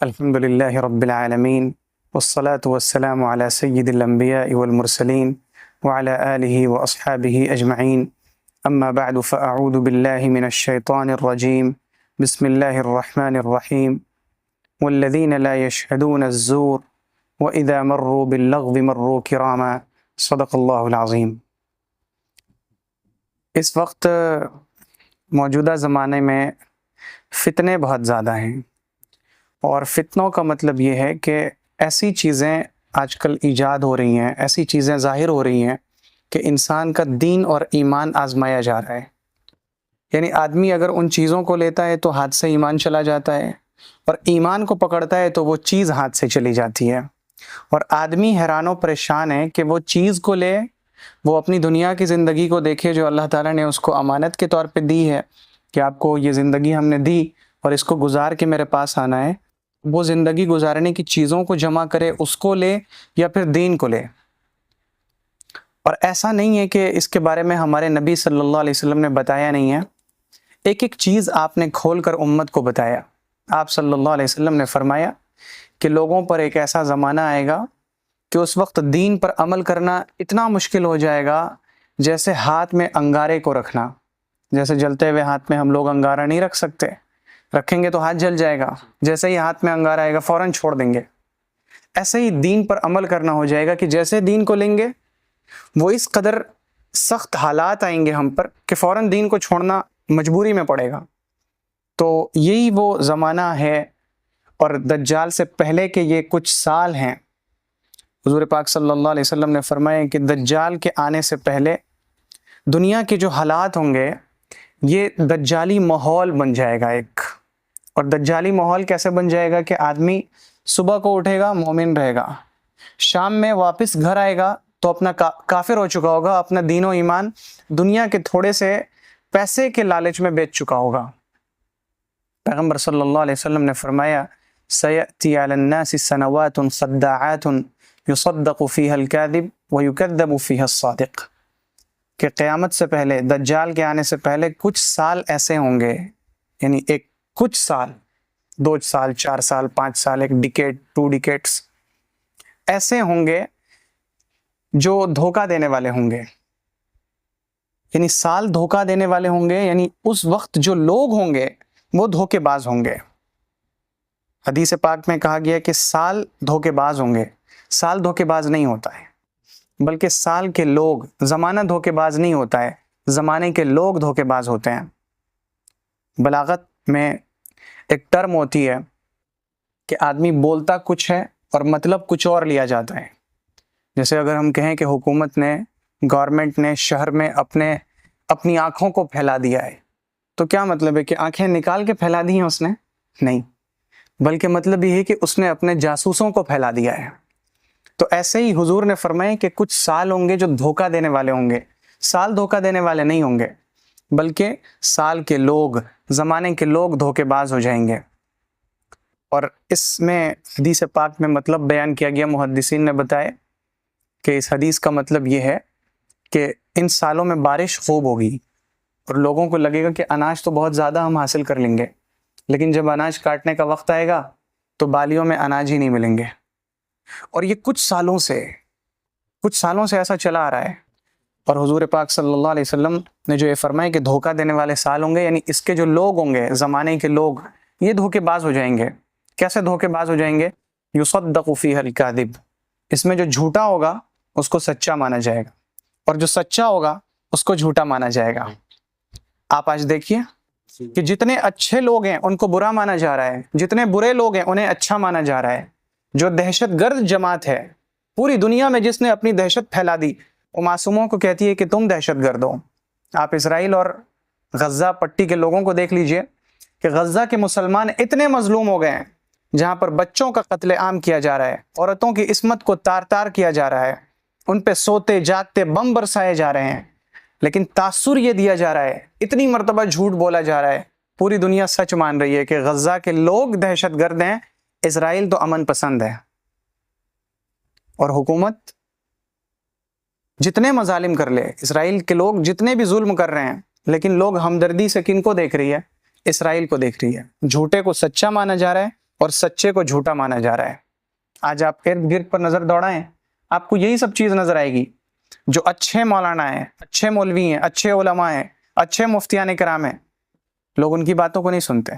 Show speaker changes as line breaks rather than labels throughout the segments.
الحمد لله رب العالمين والصلاة والسلام على سيد الأنبياء والمرسلين وعلى آله وأصحابه أجمعين أما بعد فأعوذ بالله من الشيطان الرجيم بسم الله الرحمن الرحيم والذين لا يشهدون الزور وإذا مروا باللغو مروا كراما صدق اللہ العظیم۔ اس وقت موجودہ زمانے میں فتنے بہت زیادہ ہیں، اور فتنوں کا مطلب یہ ہے کہ ایسی چیزیں آج کل ایجاد ہو رہی ہیں، ایسی چیزیں ظاہر ہو رہی ہیں کہ انسان کا دین اور ایمان آزمایا جا رہا ہے۔ یعنی آدمی اگر ان چیزوں کو لیتا ہے تو ہاتھ سے ایمان چلا جاتا ہے، اور ایمان کو پکڑتا ہے تو وہ چیز ہاتھ سے چلی جاتی ہے، اور آدمی حیران و پریشان ہے کہ وہ چیز کو لے، وہ اپنی دنیا کی زندگی کو دیکھے جو اللہ تعالیٰ نے اس کو امانت کے طور پہ دی ہے کہ آپ کو یہ زندگی ہم نے دی اور اس کو گزار کے میرے پاس آنا ہے، وہ زندگی گزارنے کی چیزوں کو جمع کرے، اس کو لے یا پھر دین کو لے۔ اور ایسا نہیں ہے کہ اس کے بارے میں ہمارے نبی صلی اللہ علیہ وسلم نے بتایا نہیں ہے، ایک ایک چیز آپ نے کھول کر امت کو بتایا۔ آپ صلی اللہ علیہ وسلم نے فرمایا کہ لوگوں پر ایک ایسا زمانہ آئے گا کہ اس وقت دین پر عمل کرنا اتنا مشکل ہو جائے گا جیسے ہاتھ میں انگارے کو رکھنا۔ جیسے جلتے ہوئے ہاتھ میں ہم لوگ انگارہ نہیں رکھ سکتے، رکھیں گے تو ہاتھ جل جائے گا، جیسے ہی ہاتھ میں انگارہ آئے گا فوراً چھوڑ دیں گے۔ ایسے ہی دین پر عمل کرنا ہو جائے گا کہ جیسے دین کو لیں گے وہ اس قدر سخت حالات آئیں گے ہم پر کہ فوراً دین کو چھوڑنا مجبوری میں پڑے گا۔ تو یہی وہ زمانہ ہے، اور دجال سے پہلے کے یہ کچھ سال ہیں۔ حضور پاک صلی اللہ علیہ وسلم نے فرمایا کہ دجال کے آنے سے پہلے دنیا کے جو حالات ہوں گے یہ دجالی ماحول بن جائے گا ایک۔ اور دجالی ماحول کیسے بن جائے گا کہ آدمی صبح کو اٹھے گا مومن رہے گا، شام میں واپس گھر آئے گا تو اپنا کافر ہو چکا ہوگا، اپنا دین و ایمان دنیا کے تھوڑے سے پیسے کے لالچ میں بیچ چکا ہوگا۔ پیغمبر صلی اللہ علیہ وسلم نے فرمایا سَيَأْتِي عَلَى النَّاسِ سَنَوَاتٌ خَدَّاعَاتٌ يُصَدَّقُ فِيهَا الْكَاذِبُ وَيُكَذَّبُ فِيهَا الصَّادِقُ، کہ قیامت سے پہلے، دجال کے آنے سے پہلے کچھ سال ایسے ہوں گے، یعنی ایک کچھ سال، 2 سال 4 سال 5 سال، ایک ڈیکیڈ 2 ڈیکیڈس ایسے ہوں گے جو دھوکہ دینے والے ہوں گے۔ یعنی سال دھوکہ دینے والے ہوں گے، یعنی اس وقت جو لوگ ہوں گے وہ دھوکے باز ہوں گے۔ حدیث پاک میں کہا گیا کہ سال دھوکے باز ہوں گے۔ سال دھوکے باز نہیں ہوتا ہے، بلکہ سال کے لوگ، زمانہ دھوکے باز نہیں ہوتا ہے، زمانے کے لوگ دھوکے باز ہوتے ہیں۔ بلاغت میں ایک ٹرم ہوتی ہے کہ آدمی بولتا کچھ ہے اور مطلب کچھ اور لیا جاتا ہے۔ جیسے اگر ہم کہیں کہ حکومت نے، گورنمنٹ نے شہر میں اپنی آنکھوں کو پھیلا دیا ہے، تو کیا مطلب ہے کہ آنکھیں نکال کے پھیلا دی ہیں اس نے؟ نہیں، بلکہ مطلب یہ ہے کہ اس نے اپنے جاسوسوں کو پھیلا دیا ہے۔ تو ایسے ہی حضور نے فرمایا کہ کچھ سال ہوں گے جو دھوکہ دینے والے ہوں گے۔ سال دھوکہ دینے والے نہیں ہوں گے، بلکہ سال کے لوگ، زمانے کے لوگ دھوکے باز ہو جائیں گے۔ اور اس میں حدیث پاک میں مطلب بیان کیا گیا، محدثین نے بتایا کہ اس حدیث کا مطلب یہ ہے کہ ان سالوں میں بارش خوب ہوگی، اور لوگوں کو لگے گا کہ اناج تو بہت زیادہ ہم حاصل کر لیں گے، لیکن جب اناج کاٹنے کا وقت آئے گا تو بالیوں میں اناج ہی نہیں ملیں گے۔ اور یہ کچھ سالوں سے ایسا چلا آ رہا ہے۔ اور حضور پاک صلی اللہ علیہ وسلم نے جو یہ فرمایا کہ دھوکہ دینے والے سال ہوں گے، یعنی اس کے جو لوگ ہوں گے، زمانے کے لوگ، یہ دھوکے باز ہو جائیں گے۔ کیسے دھوکے باز ہو جائیں گے؟ یصدق فیہ الکاذب، اس میں جو جھوٹا ہوگا اس کو سچا مانا جائے گا، اور جو سچا ہوگا اس کو جھوٹا مانا جائے گا۔ آپ آج دیکھیے کہ جتنے اچھے لوگ ہیں ان کو برا مانا جا رہا ہے، جتنے برے لوگ ہیں انہیں اچھا مانا جا رہا ہے۔ جو دہشت گرد جماعت ہے پوری دنیا میں، جس نے اپنی دہشت پھیلا دی، وہ معصوموں کو کہتی ہے کہ تم دہشت گرد ہو۔ آپ اسرائیل اور غزہ پٹی کے لوگوں کو دیکھ لیجئے کہ غزہ کے مسلمان اتنے مظلوم ہو گئے ہیں، جہاں پر بچوں کا قتل عام کیا جا رہا ہے، عورتوں کی عصمت کو تار تار کیا جا رہا ہے، ان پہ سوتے جاگتے بم برسائے جا رہے ہیں، لیکن تاثر یہ دیا جا رہا ہے، اتنی مرتبہ جھوٹ بولا جا رہا ہے، پوری دنیا سچ مان رہی ہے کہ غزہ کے لوگ دہشت گرد ہیں، اسرائیل تو امن پسند ہے۔ اور حکومت جتنے مظالم کر لے، اسرائیل کے لوگ جتنے بھی ظلم کر رہے ہیں، لیکن لوگ ہمدردی سے کن کو دیکھ رہی ہے؟ اسرائیل کو دیکھ رہی ہے۔ جھوٹے کو سچا مانا جا رہا ہے اور سچے کو جھوٹا مانا جا رہا ہے۔ آج آپ ارد گرد پر نظر دوڑائیں، آپ کو یہی سب چیز نظر آئے گی۔ جو اچھے مولانا ہیں، اچھے مولوی ہیں، اچھے علماء ہیں، اچھے مفتیان کرام ہیں، لوگ ان کی باتوں کو نہیں سنتے۔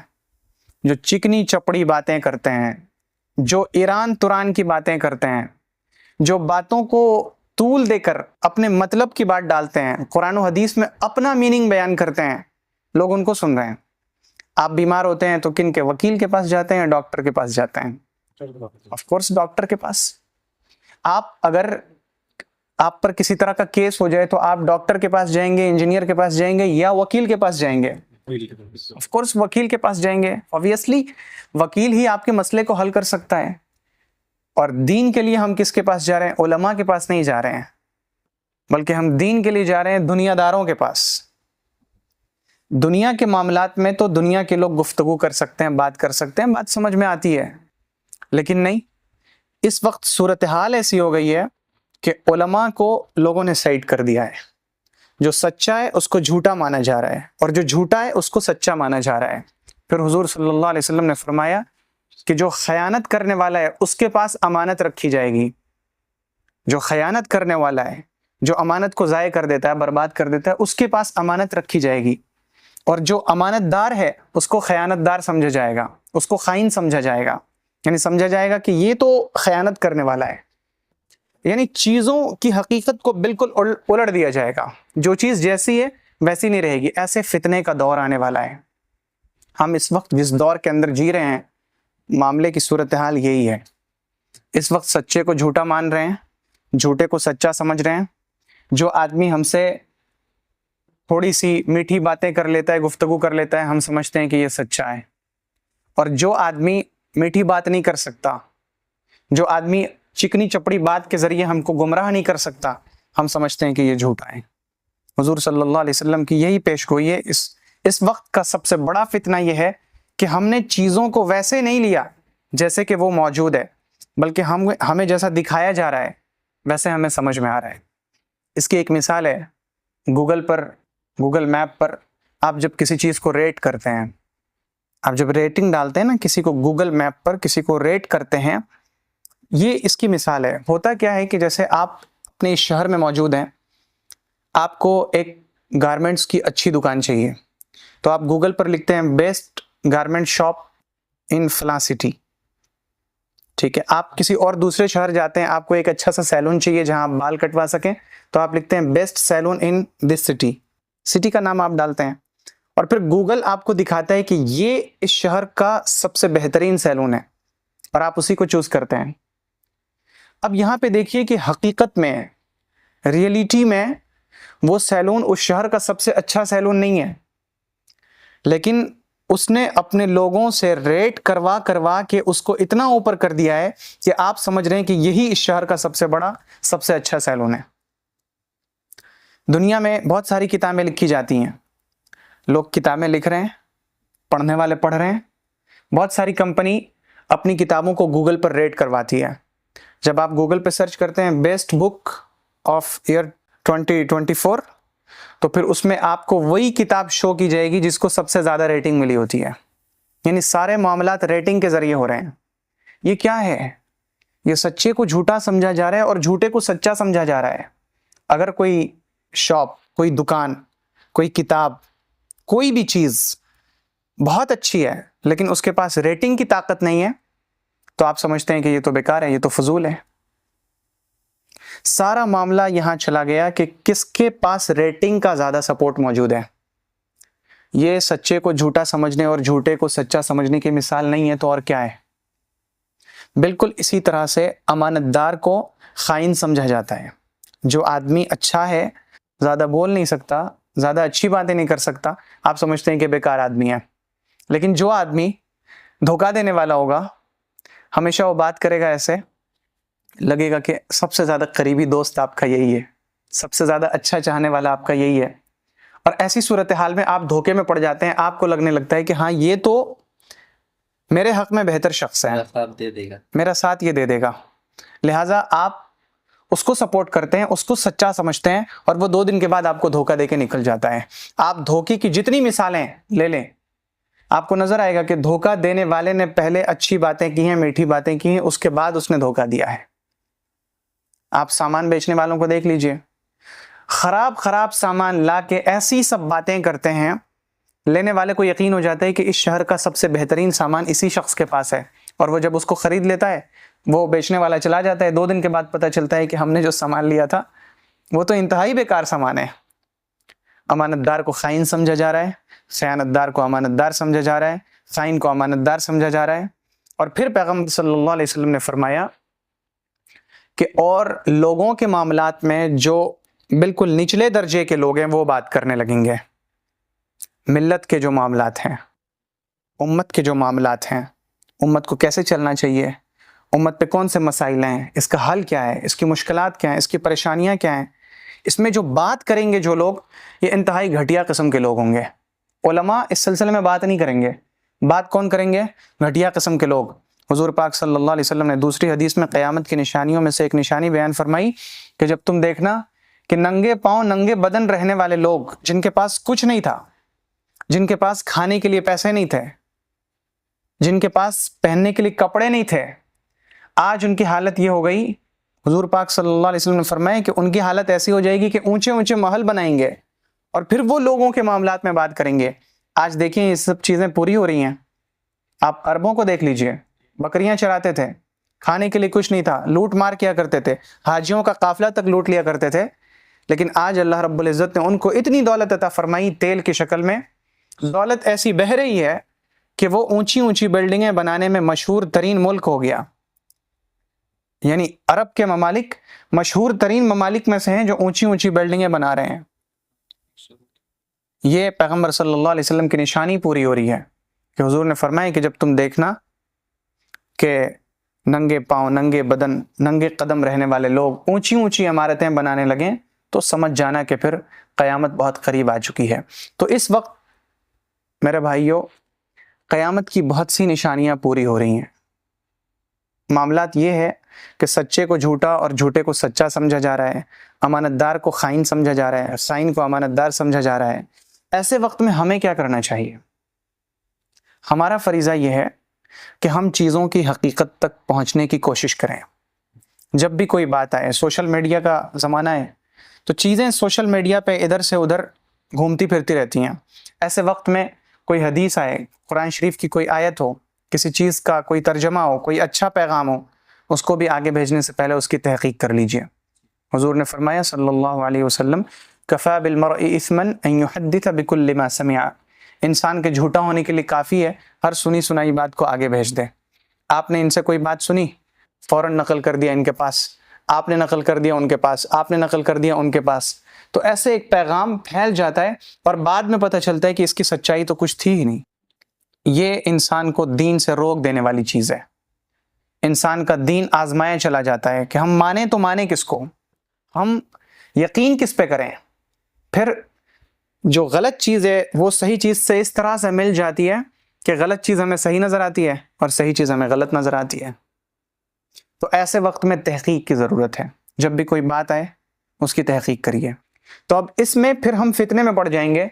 جو چکنی چپڑی باتیں کرتے ہیں، جو ایران تران کی باتیں کرتے ہیں، جو باتوں کو طول دے کر اپنے مطلب کی بات ڈالتے ہیں، قرآن و حدیث میں اپنا میننگ بیان کرتے ہیں، لوگ ان کو سن رہے ہیں۔ آپ بیمار ہوتے ہیں تو کن کے؟ وکیل کے پاس جاتے ہیں، ڈاکٹر کے پاس جاتے ہیں؟ آف کورس ڈاکٹر کے پاس۔ اگر آپ پر کسی طرح کا کیس ہو جائے تو آپ ڈاکٹر کے پاس جائیں گے، انجینئر کے پاس جائیں گے، یا وکیل کے پاس جائیں گے؟ آف کورس وکیل کے پاس جائیں گے۔ obviously وکیل ہی آپ کے مسئلے کو حل کر سکتا ہے۔ اور دین کے لیے ہم کس کے پاس جا رہے ہیں؟ علماء کے پاس نہیں جا رہے ہیں، بلکہ ہم دین کے لیے جا رہے ہیں دنیا داروں کے پاس۔ دنیا کے معاملات میں تو دنیا کے لوگ گفتگو کر سکتے ہیں، بات کر سکتے ہیں، بات سمجھ میں آتی ہے، لیکن نہیں، اس وقت صورتحال ایسی ہو گئی ہے کہ علماء کو لوگوں نے سائڈ کر دیا ہے۔ جو سچا ہے اس کو جھوٹا مانا جا رہا ہے، اور جو جھوٹا ہے اس کو سچا مانا جا رہا ہے۔ پھر حضور صلی اللہ علیہ وسلم نے فرمایا کہ جو خیانت کرنے والا ہے اس کے پاس امانت رکھی جائے گی۔ جو خیانت کرنے والا ہے، جو امانت کو ضائع کر دیتا ہے، برباد کر دیتا ہے، اس کے پاس امانت رکھی جائے گی، اور جو امانت دار ہے اس کو خیانت دار سمجھا جائے گا، اس کو خائن سمجھا جائے گا، یعنی سمجھا جائے گا کہ یہ تو خیانت کرنے والا ہے۔ یعنی چیزوں کی حقیقت کو بالکل الٹ دیا جائے گا، جو چیز جیسی ہے ویسی نہیں رہے گی۔ ایسے فتنے کا دور آنے والا ہے۔ ہم اس وقت جس دور کے اندر جی رہے ہیں، معاملے کی صورتحال یہی ہے۔ اس وقت سچے کو جھوٹا مان رہے ہیں، جھوٹے کو سچا سمجھ رہے ہیں۔ جو آدمی ہم سے تھوڑی سی میٹھی باتیں کر لیتا ہے، گفتگو کر لیتا ہے، ہم سمجھتے ہیں کہ یہ سچا ہے، اور جو آدمی میٹھی بات نہیں کر سکتا، جو آدمی چکنی چپڑی بات کے ذریعے ہم کو گمراہ نہیں کر سکتا، ہم سمجھتے ہیں کہ یہ جھوٹا ہے۔ حضور صلی اللہ علیہ وسلم کی یہی پیش گوئی ہے۔ اس وقت کا سب سے بڑا فتنہ یہ ہے کہ ہم نے چیزوں کو ویسے نہیں لیا جیسے کہ وہ موجود ہے، بلکہ ہمیں جیسا دکھایا جا رہا ہے ویسے ہمیں سمجھ میں آ رہا ہے۔ اس کی ایک مثال ہے، گوگل میپ پر آپ جب کسی چیز کو ریٹ کرتے ہیں، آپ جب ریٹنگ ڈالتے ہیں نا، کسی کو گوگل میپ پر کسی کو ریٹ کرتے ہیں، یہ اس کی مثال ہے۔ ہوتا کیا ہے کہ جیسے آپ اپنے اس شہر میں موجود ہیں، آپ کو ایک گارمنٹس کی اچھی دکان چاہیے، تو آپ گوگل پر لکھتے ہیں بیسٹ گارمنٹ شاپ ان فلاں سٹی، ٹھیک ہے۔ آپ کسی اور دوسرے شہر جاتے ہیں، آپ کو ایک اچھا سا سیلون چاہیے جہاں آپ بال کٹوا سکیں، تو آپ لکھتے ہیں best salon in this city, city کا نام آپ ڈالتے ہیں، اور پھر گوگل آپ کو دکھاتا ہے کہ یہ اس شہر کا سب سے بہترین سیلون ہے، اور آپ اسی کو چوز کرتے ہیں۔ اب یہاں پہ دیکھیے کہ حقیقت میں، ریئلٹی میں، وہ سیلون اس شہر کا سب سے اچھا سیلون نہیں ہے، لیکن اس نے اپنے لوگوں سے ریٹ کروا کے اس کو اتنا اوپر کر دیا ہے کہ آپ سمجھ رہے ہیں کہ یہی اس شہر کا سب سے بڑا، سب سے اچھا سیلون ہے۔ دنیا میں بہت ساری کتابیں لکھی جاتی ہیں، لوگ کتابیں لکھ رہے ہیں، پڑھنے والے پڑھ رہے ہیں، بہت ساری کمپنی اپنی کتابوں کو گوگل پر ریٹ کرواتی ہے۔ جب آپ گوگل پہ سرچ کرتے ہیں بیسٹ بک آف ایئر 2024، تو پھر اس میں آپ کو وہی کتاب شو کی جائے گی جس کو سب سے زیادہ ریٹنگ ملی ہوتی ہے۔ یعنی سارے معاملات ریٹنگ کے ذریعے ہو رہے ہیں۔ یہ کیا ہے؟ یہ سچے کو جھوٹا سمجھا جا رہا ہے اور جھوٹے کو سچا سمجھا جا رہا ہے۔ اگر کوئی شاپ، کوئی دکان، کوئی کتاب، کوئی بھی چیز بہت اچھی ہے لیکن اس کے پاس ریٹنگ کی طاقت نہیں ہے، تو آپ سمجھتے ہیں کہ یہ تو بیکار ہے، یہ تو فضول ہے۔ سارا معاملہ یہاں چلا گیا کہ کس کے پاس ریٹنگ کا زیادہ سپورٹ موجود ہے۔ یہ سچے کو جھوٹا سمجھنے اور جھوٹے کو سچا سمجھنے کی مثال نہیں ہے تو اور کیا ہے؟ بالکل اسی طرح سے امانت دار کو خائن سمجھا جاتا ہے۔ جو آدمی اچھا ہے، زیادہ بول نہیں سکتا، زیادہ اچھی باتیں نہیں کر سکتا، آپ سمجھتے ہیں کہ بیکار آدمی ہے۔ لیکن جو آدمی دھوکہ دینے والا ہوگا، ہمیشہ وہ بات کرے گا ایسے، لگے گا کہ سب سے زیادہ قریبی دوست آپ کا یہی ہے، سب سے زیادہ اچھا چاہنے والا آپ کا یہی ہے، اور ایسی صورتحال میں آپ دھوکے میں پڑ جاتے ہیں۔ آپ کو لگنے لگتا ہے کہ ہاں یہ تو میرے حق میں بہتر شخص ہے، میرا ساتھ یہ دے دے گا، لہٰذا آپ اس کو سپورٹ کرتے ہیں، اس کو سچا سمجھتے ہیں، اور وہ 2 دن کے بعد آپ کو دھوکہ دے کے نکل جاتا ہے۔ آپ دھوکے کی جتنی مثالیں لے لیں، آپ کو نظر آئے گا کہ دھوکہ دینے والے نے پہلے اچھی باتیں کی ہیں، میٹھی باتیں کی ہیں، اس کے بعد اس نے دھوکہ دیا ہے۔ آپ سامان بیچنے والوں کو دیکھ لیجئے، خراب سامان لا کے ایسی سب باتیں کرتے ہیں، لینے والے کو یقین ہو جاتا ہے کہ اس شہر کا سب سے بہترین سامان اسی شخص کے پاس ہے، اور وہ جب اس کو خرید لیتا ہے، وہ بیچنے والا چلا جاتا ہے، 2 دن کے بعد پتہ چلتا ہے کہ ہم نے جو سامان لیا تھا وہ تو انتہائی بیکار سامان ہے۔ امانت دار کو خائن سمجھا جا رہا ہے، خیانت دار کو امانت دار سمجھا جا رہا ہے، خائن کو امانت دار سمجھا جا رہا ہے۔ اور پھر پیغمبر صلی اللہ علیہ وسلم نے فرمایا کہ اور لوگوں کے معاملات میں جو بالکل نچلے درجے کے لوگ ہیں وہ بات کرنے لگیں گے۔ ملت کے جو معاملات ہیں، امت کے جو معاملات ہیں، امت کو کیسے چلنا چاہیے، امت پہ کون سے مسائل ہیں، اس کا حل کیا ہے، اس کی مشکلات کیا ہیں، اس کی پریشانیاں کیا ہیں، اس میں جو بات کریں گے جو لوگ، یہ انتہائی گھٹیا قسم کے لوگ ہوں گے۔ علماء اس سلسلے میں بات نہیں کریں گے، بات کون کریں گے؟ گھٹیا قسم کے لوگ۔ حضور پاک صلی اللہ علیہ وسلم نے دوسری حدیث میں قیامت کی نشانیوں میں سے ایک نشانی بیان فرمائی کہ جب تم دیکھنا کہ ننگے پاؤں ننگے بدن رہنے والے لوگ، جن کے پاس کچھ نہیں تھا، جن کے پاس کھانے کے لیے پیسے نہیں تھے، جن کے پاس پہننے کے لیے کپڑے نہیں تھے، آج ان کی حالت یہ ہو گئی، حضور پاک صلی اللہ علیہ وسلم نے فرمایا کہ ان کی حالت ایسی ہو جائے گی کہ اونچے اونچے محل بنائیں گے اور پھر وہ لوگوں کے معاملات میں بات کریں گے۔ آج دیکھیں یہ سب چیزیں پوری ہو رہی ہیں۔ آپ عربوں کو دیکھ لیجئے، بکریاں چراتے تھے، کھانے کے لیے کچھ نہیں تھا، لوٹ مار کیا کرتے تھے، حاجیوں کا قافلہ تک لوٹ لیا کرتے تھے، لیکن آج اللہ رب العزت نے ان کو اتنی دولت عطا فرمائی تیل کی شکل میں، دولت ایسی بہہ رہی ہے کہ وہ اونچی اونچی بلڈنگیں بنانے میں مشہور ترین ملک ہو گیا۔ یعنی عرب کے ممالک مشہور ترین ممالک میں سے ہیں جو اونچی اونچی بلڈنگیں بنا رہے ہیں۔ یہ پیغمبر صلی اللہ علیہ وسلم کی نشانی پوری ہو رہی ہے کہ حضور نے فرمایا کہ جب تم دیکھنا کہ ننگے پاؤں ننگے بدن ننگے قدم رہنے والے لوگ اونچی اونچی عمارتیں بنانے لگیں تو سمجھ جانا کہ پھر قیامت بہت قریب آ چکی ہے۔ تو اس وقت میرے بھائیوں، قیامت کی بہت سی نشانیاں پوری ہو رہی ہیں۔ معاملات یہ ہے کہ سچے کو جھوٹا اور جھوٹے کو سچا سمجھا جا رہا ہے، امانت دار کو خائن سمجھا جا رہا ہے، خائن کو امانت دار سمجھا جا رہا ہے۔ ایسے وقت میں ہمیں کیا کرنا چاہیے؟ ہمارا فریضہ یہ ہے کہ ہم چیزوں کی حقیقت تک پہنچنے کی کوشش کریں۔ جب بھی کوئی بات آئے، سوشل میڈیا کا زمانہ ہے تو چیزیں سوشل میڈیا پہ ادھر سے ادھر گھومتی پھرتی رہتی ہیں۔ ایسے وقت میں کوئی حدیث آئے، قرآن شریف کی کوئی آیت ہو، کسی چیز کا کوئی ترجمہ ہو، کوئی اچھا پیغام ہو، اس کو بھی آگے بھیجنے سے پہلے اس کی تحقیق کر لیجئے۔ حضور نے فرمایا صلی اللہ علیہ وسلم، کفا بالمرء اثما ان يحدث بكل ما سمع، انسان کے جھوٹا ہونے کے لیے کافی ہے ہر سنی سنائی بات کو آگے بھیج دے۔ آپ نے ان سے کوئی بات سنی، فوراً نقل کر دیا ان کے پاس، آپ نے نقل کر دیا ان کے پاس، آپ نے نقل کر دیا ان کے پاس، تو ایسے ایک پیغام پھیل جاتا ہے اور بعد میں پتہ چلتا ہے کہ اس کی سچائی تو کچھ تھی ہی نہیں۔ یہ انسان کو دین سے روک دینے والی چیز ہے۔ انسان کا دین آزمایا چلا جاتا ہے کہ ہم مانیں تو مانیں کس کو، ہم یقین کس پہ کریں۔ پھر جو غلط چیز ہے وہ صحیح چیز سے اس طرح سے مل جاتی ہے کہ غلط چیز ہمیں صحیح نظر آتی ہے اور صحیح چیز ہمیں غلط نظر آتی ہے۔ تو ایسے وقت میں تحقیق کی ضرورت ہے۔ جب بھی کوئی بات آئے اس کی تحقیق کریے۔ تو اب اس میں پھر ہم فتنے میں پڑ جائیں گے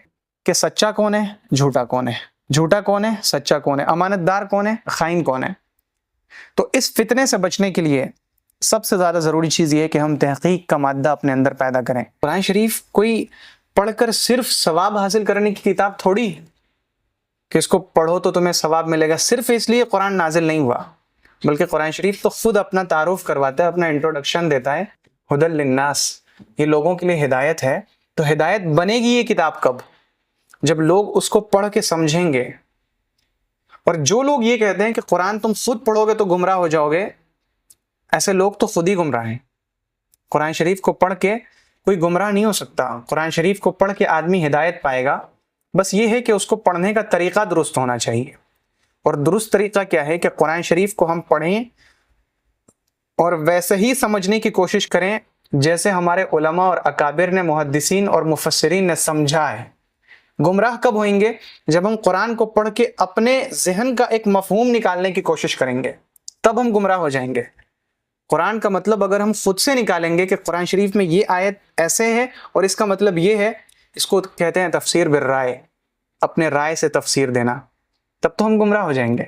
کہ سچا کون ہے، جھوٹا کون ہے، جھوٹا کون ہے، سچا کون ہے، امانت دار کون ہے، خائن کون ہے۔ تو اس فتنے سے بچنے کے لیے سب سے زیادہ ضروری چیز یہ ہے کہ ہم تحقیق کا مادہ اپنے اندر پیدا کریں۔ قرآن شریف کوئی پڑھ کر صرف ثواب حاصل کرنے کی کتاب تھوڑی کہ اس کو پڑھو تو تمہیں ثواب ملے گا، صرف اس لیے قرآن نازل نہیں ہوا، بلکہ قرآن شریف تو خود اپنا تعارف کرواتا ہے، اپنا انٹروڈکشن دیتا ہے، ہدی للناس، یہ لوگوں کے لیے ہدایت ہے۔ تو ہدایت بنے گی یہ کتاب کب؟ جب لوگ اس کو پڑھ کے سمجھیں گے۔ اور جو لوگ یہ کہتے ہیں کہ قرآن تم خود پڑھو گے تو گمراہ ہو جاؤ گے، ایسے لوگ تو خود ہی گمراہ ہیں۔ قرآن شریف کو پڑھ کے کوئی گمراہ نہیں ہو سکتا۔ قرآن شریف کو پڑھ کے آدمی ہدایت پائے گا، بس یہ ہے کہ اس کو پڑھنے کا طریقہ درست ہونا چاہیے۔ اور درست طریقہ کیا ہے کہ قرآن شریف کو ہم پڑھیں اور ویسے ہی سمجھنے کی کوشش کریں جیسے ہمارے علماء اور اکابر نے، محدثین اور مفسرین نے سمجھا ہے۔ گمراہ کب ہوئیں گے؟ جب ہم قرآن کو پڑھ کے اپنے ذہن کا ایک مفہوم نکالنے کی کوشش کریں گے، تب ہم گمراہ ہو جائیں گے۔ قرآن کا مطلب اگر ہم خود سے نکالیں گے کہ قرآن شریف میں یہ آیت ایسے ہے اور اس کا مطلب یہ ہے، اس کو کہتے ہیں تفسیر بالرائے، اپنے رائے سے تفسیر دینا۔ تب تو ہم گمراہ ہو جائیں گے.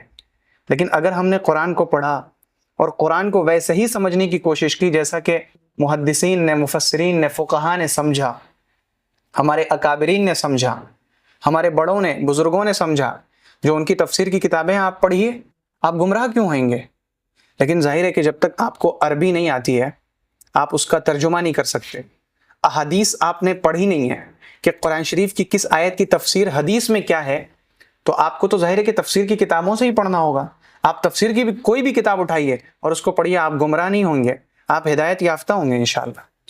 لیکن اگر ہم نے قرآن کو پڑھا اور قرآن کو ویسے ہی سمجھنے کی کوشش کی جیسا کہ محدثین نے، مفسرین نے، فقہا نے سمجھا، ہمارے اکابرین نے سمجھا، ہمارے بڑوں نے، بزرگوں نے سمجھا، جو ان کی تفسیر کی کتابیں ہیں آپ پڑھیے، آپ گمراہ کیوں ہوئیں گے؟ لیکن ظاہر ہے کہ جب تک آپ کو عربی نہیں آتی ہے، آپ اس کا ترجمہ نہیں کر سکتے، احادیث آپ نے پڑھی نہیں ہے کہ قرآن شریف کی کس آیت کی تفسیر حدیث میں کیا ہے، تو آپ کو تو ظاہر ہے کہ تفسیر کی کتابوں سے ہی پڑھنا ہوگا. آپ تفسیر کی کوئی بھی کتاب اٹھائیے اور اس کو پڑھیے، آپ گمراہ نہیں ہوں گے، آپ ہدایت یافتہ ہوں گے انشاءاللہ.